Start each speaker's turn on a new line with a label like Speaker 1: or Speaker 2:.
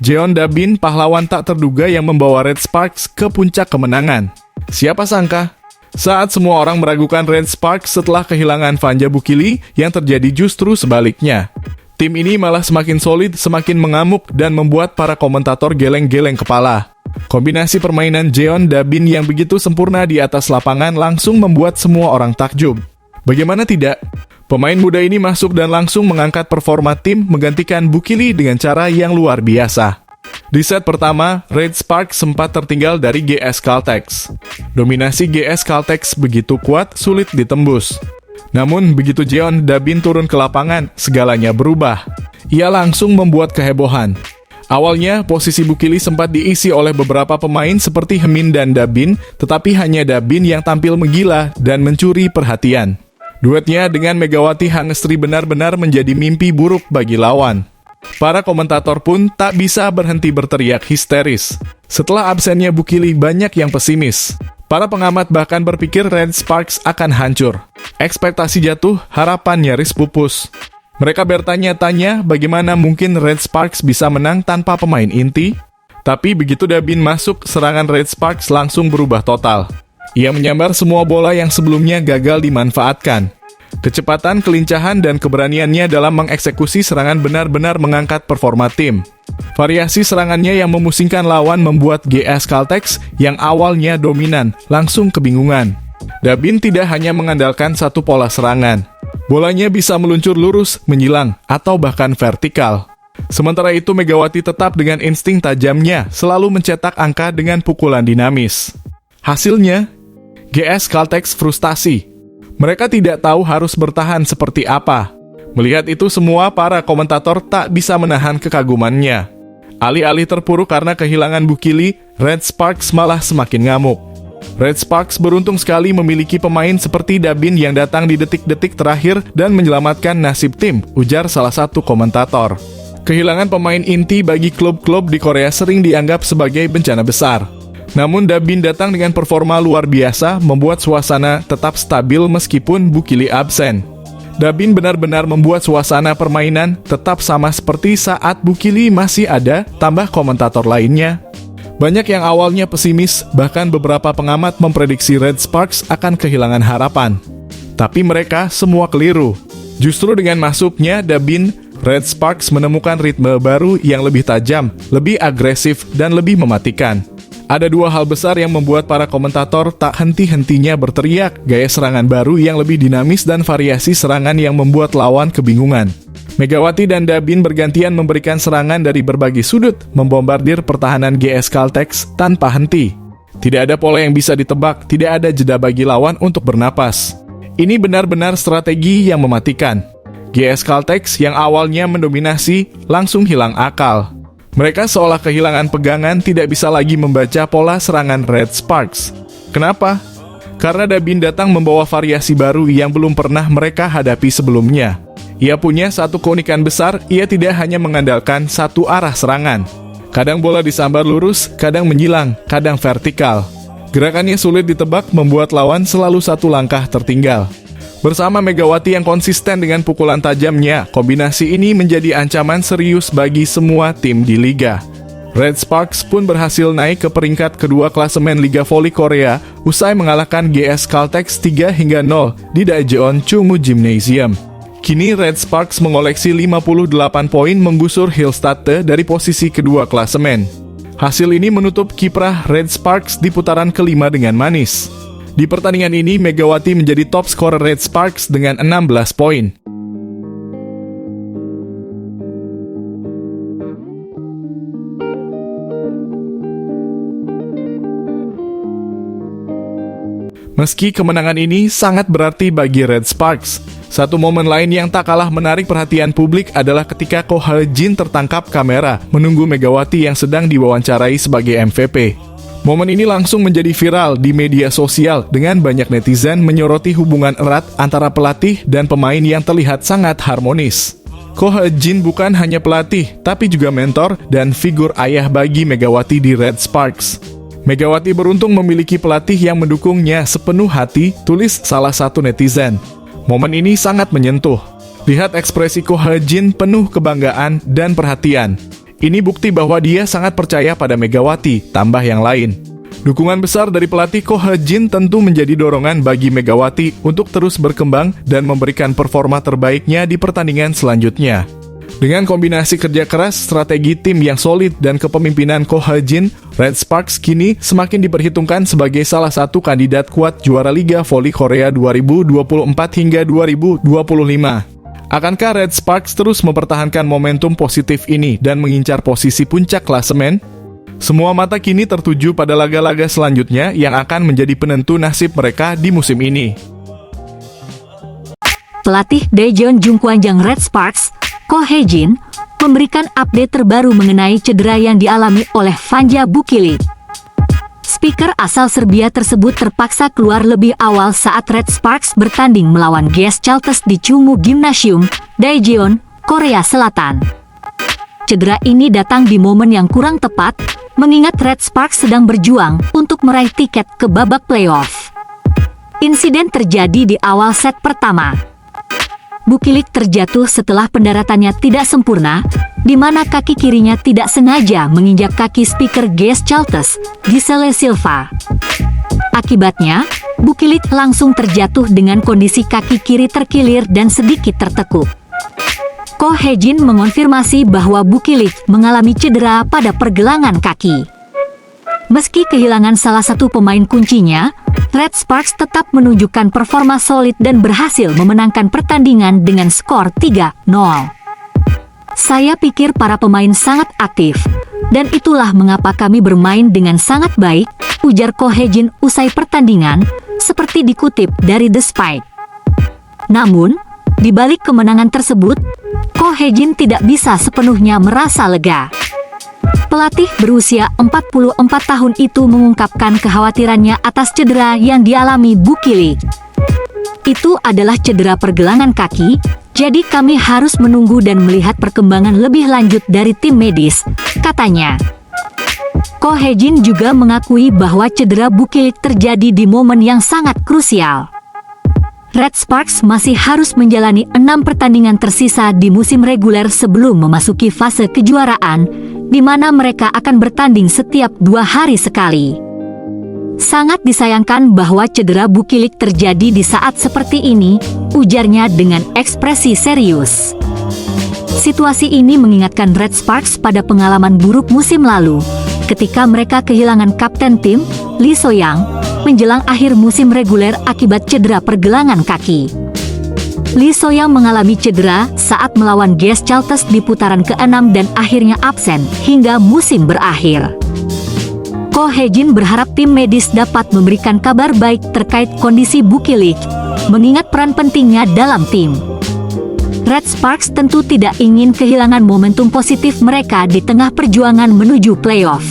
Speaker 1: Jeon Da-bin, pahlawan tak terduga yang membawa Red Sparks ke puncak kemenangan. Siapa sangka, saat semua orang meragukan Red Sparks setelah kehilangan Vanja Bukili, yang terjadi justru sebaliknya. Tim ini malah semakin solid, semakin mengamuk, dan membuat para komentator geleng-geleng kepala. Kombinasi permainan Jeon Da-bin yang begitu sempurna di atas lapangan langsung membuat semua orang takjub. Bagaimana tidak? Pemain muda ini masuk dan langsung mengangkat performa tim, menggantikan Bukili dengan cara yang luar biasa. Di set pertama, Red Sparks sempat tertinggal dari GS Caltex. Dominasi GS Caltex begitu kuat, sulit ditembus. Namun, begitu Jeon Da-bin turun ke lapangan, segalanya berubah. Ia langsung membuat kehebohan. Awalnya, posisi Bukili sempat diisi oleh beberapa pemain seperti Hemin dan Da-bin, tetapi hanya Da-bin yang tampil menggila dan mencuri perhatian. Duetnya dengan Megawati Hangestri benar-benar menjadi mimpi buruk bagi lawan. Para komentator pun tak bisa berhenti berteriak histeris. Setelah absennya Bukili, banyak yang pesimis. Para pengamat bahkan berpikir Red Sparks akan hancur. Ekspektasi jatuh, harapan nyaris pupus. Mereka bertanya-tanya bagaimana mungkin Red Sparks bisa menang tanpa pemain inti. Tapi begitu Da-bin masuk, serangan Red Sparks langsung berubah total. Ia menyambar semua bola yang sebelumnya gagal dimanfaatkan. Kecepatan, kelincahan, dan keberaniannya dalam mengeksekusi serangan benar-benar mengangkat performa tim. Variasi serangannya yang memusingkan lawan membuat GS Caltex yang awalnya dominan langsung kebingungan. Da-bin tidak hanya mengandalkan satu pola serangan. Bolanya bisa meluncur lurus, menyilang, atau bahkan vertikal. Sementara itu Megawati tetap dengan insting tajamnya selalu mencetak angka dengan pukulan dinamis. Hasilnya, GS Caltex frustasi. Mereka tidak tahu harus bertahan seperti apa. Melihat itu semua, para komentator tak bisa menahan kekagumannya. Alih-alih terpuruk karena kehilangan Bukili, Red Sparks malah semakin ngamuk. Red Sparks beruntung sekali memiliki pemain seperti Da-bin yang datang di detik-detik terakhir dan menyelamatkan nasib tim, ujar salah satu komentator. Kehilangan pemain inti bagi klub-klub di Korea sering dianggap sebagai bencana besar. Namun Da-bin datang dengan performa luar biasa, membuat suasana tetap stabil meskipun Bukili absen. Da-bin benar-benar membuat suasana permainan tetap sama seperti saat Bukili masih ada, tambah komentator lainnya. Banyak yang awalnya pesimis, bahkan beberapa pengamat memprediksi Red Sparks akan kehilangan harapan. Tapi mereka semua keliru. Justru dengan masuknya Da-bin, Red Sparks menemukan ritme baru yang lebih tajam, lebih agresif, dan lebih mematikan. Ada dua hal besar yang membuat para komentator tak henti-hentinya berteriak, gaya serangan baru yang lebih dinamis dan variasi serangan yang membuat lawan kebingungan. Megawati dan Da-bin bergantian memberikan serangan dari berbagai sudut, membombardir pertahanan GS Caltex tanpa henti. Tidak ada pola yang bisa ditebak, tidak ada jeda bagi lawan untuk bernapas. Ini benar-benar strategi yang mematikan. GS Caltex yang awalnya mendominasi langsung hilang akal. Mereka seolah kehilangan pegangan, tidak bisa lagi membaca pola serangan Red Sparks. Kenapa? Karena Da-bin datang membawa variasi baru yang belum pernah mereka hadapi sebelumnya. Ia punya satu keunikan besar, ia tidak hanya mengandalkan satu arah serangan. Kadang bola disambar lurus, kadang menyilang, kadang vertikal. Gerakannya sulit ditebak, membuat lawan selalu satu langkah tertinggal. Bersama Megawati yang konsisten dengan pukulan tajamnya, kombinasi ini menjadi ancaman serius bagi semua tim di liga. Red Sparks pun berhasil naik ke peringkat kedua klasemen Liga Voli Korea usai mengalahkan GS Caltex 3-0 di Daejeon Chungmu Gymnasium. Kini Red Sparks mengoleksi 58 poin, menggusur Hillstatte dari posisi kedua klasemen. Hasil ini menutup kiprah Red Sparks di putaran kelima dengan manis. Di pertandingan ini, Megawati menjadi top scorer Red Sparks dengan 16 poin. Meski kemenangan ini sangat berarti bagi Red Sparks, satu momen lain yang tak kalah menarik perhatian publik adalah ketika Ko Ha-jin tertangkap kamera menunggu Megawati yang sedang diwawancarai sebagai MVP. Momen ini langsung menjadi viral di media sosial dengan banyak netizen menyoroti hubungan erat antara pelatih dan pemain yang terlihat sangat harmonis. Ko Ha-jin bukan hanya pelatih, tapi juga mentor dan figur ayah bagi Megawati di Red Sparks. Megawati beruntung memiliki pelatih yang mendukungnya sepenuh hati, tulis salah satu netizen. Momen ini sangat menyentuh. Lihat ekspresi Ko Ha-jin penuh kebanggaan dan perhatian. Ini bukti bahwa dia sangat percaya pada Megawati, tambah yang lain. Dukungan besar dari pelatih Ko He-jin tentu menjadi dorongan bagi Megawati untuk terus berkembang dan memberikan performa terbaiknya di pertandingan selanjutnya. Dengan kombinasi kerja keras, strategi tim yang solid, dan kepemimpinan Ko He-jin, Red Sparks kini semakin diperhitungkan sebagai salah satu kandidat kuat juara Liga Voli Korea 2024 hingga 2025. Akankah Red Sparks terus mempertahankan momentum positif ini dan mengincar posisi puncak klasemen? Semua mata kini tertuju pada laga-laga selanjutnya yang akan menjadi penentu nasib mereka di musim ini.
Speaker 2: Pelatih Daejeon Jungkwanjang Red Sparks, Ko He-jin, memberikan update terbaru mengenai cedera yang dialami oleh Vanja Bukili. Speaker asal Serbia tersebut terpaksa keluar lebih awal saat Red Sparks bertanding melawan GS Chalters di Chungmu Gymnasium, Daejeon, Korea Selatan. Cedera ini datang di momen yang kurang tepat, mengingat Red Sparks sedang berjuang untuk meraih tiket ke babak playoff. Insiden terjadi di awal set pertama. Bukilik terjatuh setelah pendaratannya tidak sempurna, di mana kaki kirinya tidak sengaja menginjak kaki speaker GS Chalters, Giselle Silva. Akibatnya, Bukilik langsung terjatuh dengan kondisi kaki kiri terkilir dan sedikit tertekuk. Ko He-jin mengonfirmasi bahwa Bukilik mengalami cedera pada pergelangan kaki. Meski kehilangan salah satu pemain kuncinya, Red Sparks tetap menunjukkan performa solid dan berhasil memenangkan pertandingan dengan skor 3-0. Saya pikir para pemain sangat aktif, dan itulah mengapa kami bermain dengan sangat baik, ujar Ko He-jin usai pertandingan, seperti dikutip dari The Spike. Namun, di balik kemenangan tersebut, Ko He-jin tidak bisa sepenuhnya merasa lega. Pelatih berusia 44 tahun itu mengungkapkan kekhawatirannya atas cedera yang dialami Bukilik. Itu adalah cedera pergelangan kaki, jadi kami harus menunggu dan melihat perkembangan lebih lanjut dari tim medis, katanya. Ko He-jin juga mengakui bahwa cedera Bukilik terjadi di momen yang sangat krusial. Red Sparks masih harus menjalani 6 pertandingan tersisa di musim reguler sebelum memasuki fase kejuaraan, di mana mereka akan bertanding setiap 2 hari sekali. Sangat disayangkan bahwa cedera Bukilik terjadi di saat seperti ini, ujarnya dengan ekspresi serius. Situasi ini mengingatkan Red Sparks pada pengalaman buruk musim lalu, ketika mereka kehilangan kapten tim, Lee So-young, menjelang akhir musim reguler akibat cedera pergelangan kaki. Lee So-young mengalami cedera saat melawan GS Chalters di putaran ke-6 dan akhirnya absen hingga musim berakhir. Ko He-jin berharap tim medis dapat memberikan kabar baik terkait kondisi Bukilik, mengingat peran pentingnya dalam tim. Red Sparks tentu tidak ingin kehilangan momentum positif mereka di tengah perjuangan menuju playoff.